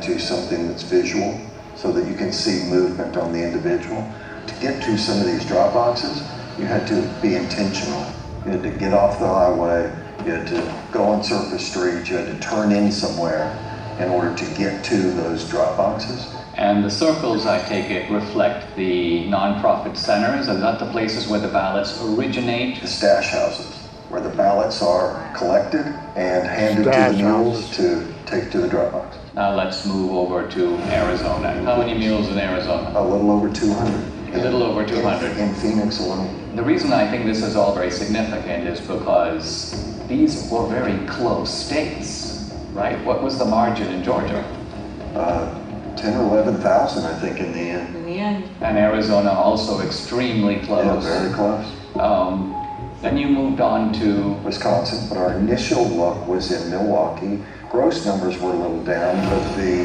to something that's visual so that you can see movement on the individual. To get to some of these drop boxes, you had to be intentional. You had to get off the highway, you had to go on surface streets, you had to turn in somewhere in order to get to those drop boxes. And the circles, I take it, reflect the nonprofit centers, and not the places where the ballots originate? The stash houses, where the ballots are collected and handed to the mules to take to the drop box. Now let's move over to Arizona. How many mules in Arizona? A little over 200. A little over 200. In Phoenix alone. The reason I think this is all very significant is because these were very close states, right? What was the margin in Georgia? 10 or 11,000, I think, in the end. In the end. And Arizona also extremely close. Yeah, very close. Then you moved on to Wisconsin, but our initial look was in Milwaukee. Gross numbers were a little down, but the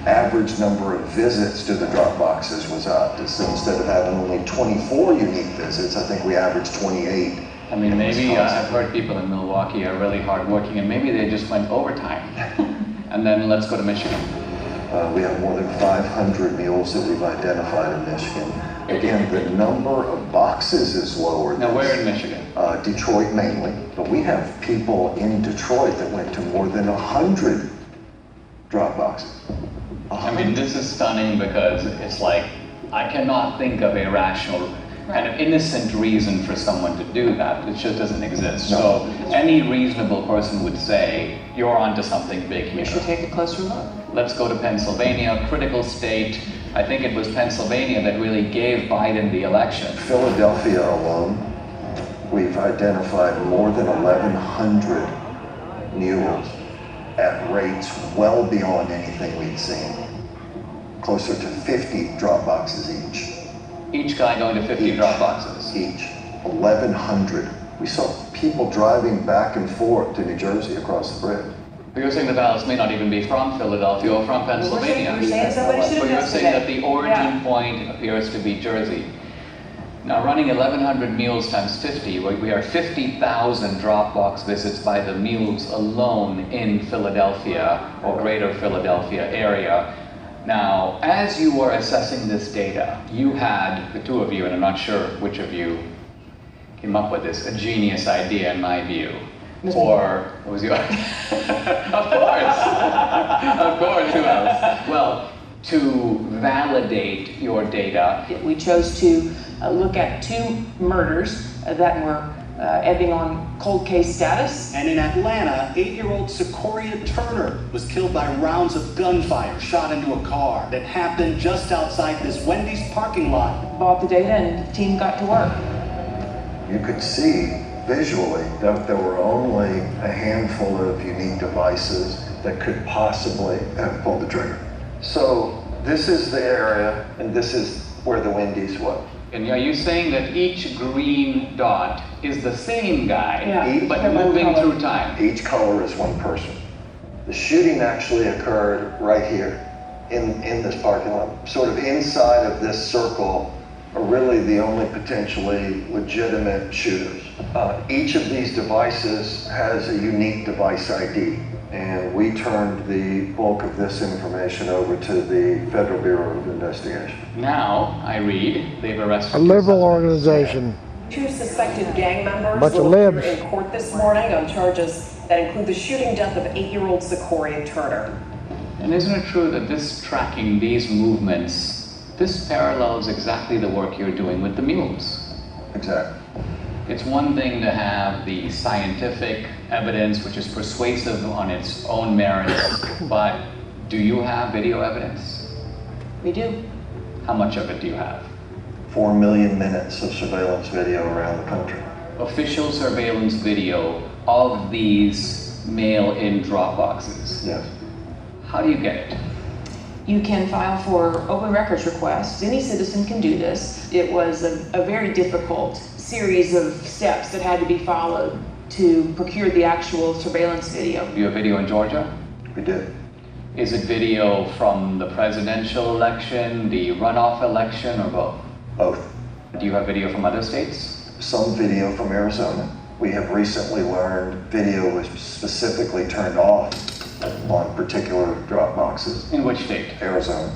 average number of visits to the drop boxes was up. So instead of having only 24 unique visits, I think we averaged 28. I mean, maybe I've heard people in Milwaukee are really hardworking, and maybe they just went overtime. And then let's go to Michigan. We have more than 500 mules that we've identified in Michigan. Again, the number of boxes is lower. Now, where in Michigan? Detroit mainly, but we have people in Detroit that went to more than 100 drop boxes. I mean, this is stunning because it's like, I cannot think of a rational, kind of innocent reason for someone to do that. It just doesn't exist. No. So any reasonable person would say, you're onto something big here. We should take a closer look. Let's go to Pennsylvania, critical state. I think it was Pennsylvania that really gave Biden the election. Philadelphia alone, we've identified more than 1,100 mules at rates well beyond anything we'd seen. Closer to 50 drop boxes each. Each guy going to 50 drop boxes? Each. 1,100. We saw people driving back and forth to New Jersey across the bridge. But you're saying the ballots may not even be from Philadelphia or from Pennsylvania. We're saying somebody should But have you're saying that investigated. the origin point appears to be Jersey. Now, running 1,100 mules times 50, we are 50,000 drop box visits by the mules alone in Philadelphia or greater Philadelphia area. Now, as you were assessing this data, you had, the two of you, and I'm not sure which of you came up with this, a genius idea in my view. Or, what was yours? Of course! Of course, who else? Well, to validate your data. We chose to look at two murders that were ending on cold case status. And in Atlanta, 8-year-old Secoria Turner was killed by rounds of gunfire shot into a car that happened just outside this Wendy's parking lot. Bought the data and the team got to work. You could see visually that there were only a handful of unique devices that could possibly have pulled the trigger. So this is the area, and this is where the Wendy's was. And are you saying that each green dot is the same guy, but moving through time? Each color is one person. The shooting actually occurred right here in this parking lot. Sort of inside of this circle are really the only potentially legitimate shooters. Each of these devices has a unique device ID, and we turned the bulk of this information over to the Federal Bureau of Investigation. Now, I read, they've arrested A liberal organization. Two suspected gang members Bunch of will appear libs. in court this morning on charges that include the shooting death of 8-year-old Secoria Turner. And isn't it true that this tracking, these movements, this parallels exactly the work you're doing with the mules? Exactly. It's one thing to have the scientific evidence, which is persuasive on its own merits, but do you have video evidence? We do. How much of it do you have? 4 million minutes of surveillance video around the country. Official surveillance video of these mail-in drop boxes. Yes. How do you get it? You can file for open records requests. Any citizen can do this. It was a very difficult series of steps that had to be followed to procure the actual surveillance video. Do you have video in Georgia? We did. Is it video from the presidential election, the runoff election, or both? Both. Do you have video from other states? Some video from Arizona. We have recently learned video was specifically turned off on particular drop boxes. In which state? Arizona.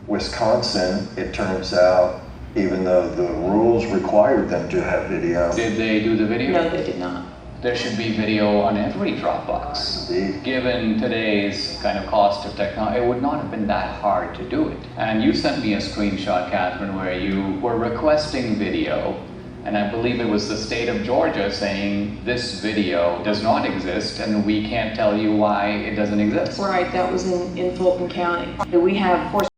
Wisconsin, it turns out, even though the rules required them to have video, Did they do the video? No, they did not. There should be video on every Dropbox. Indeed. Given today's kind of cost of technology, it would not have been that hard to do it. And you sent me a screenshot, Catherine, where you were requesting video, and I believe it was the state of Georgia saying this video does not exist and we can't tell you why it doesn't exist. Right, that was in Fulton County. We have, of course,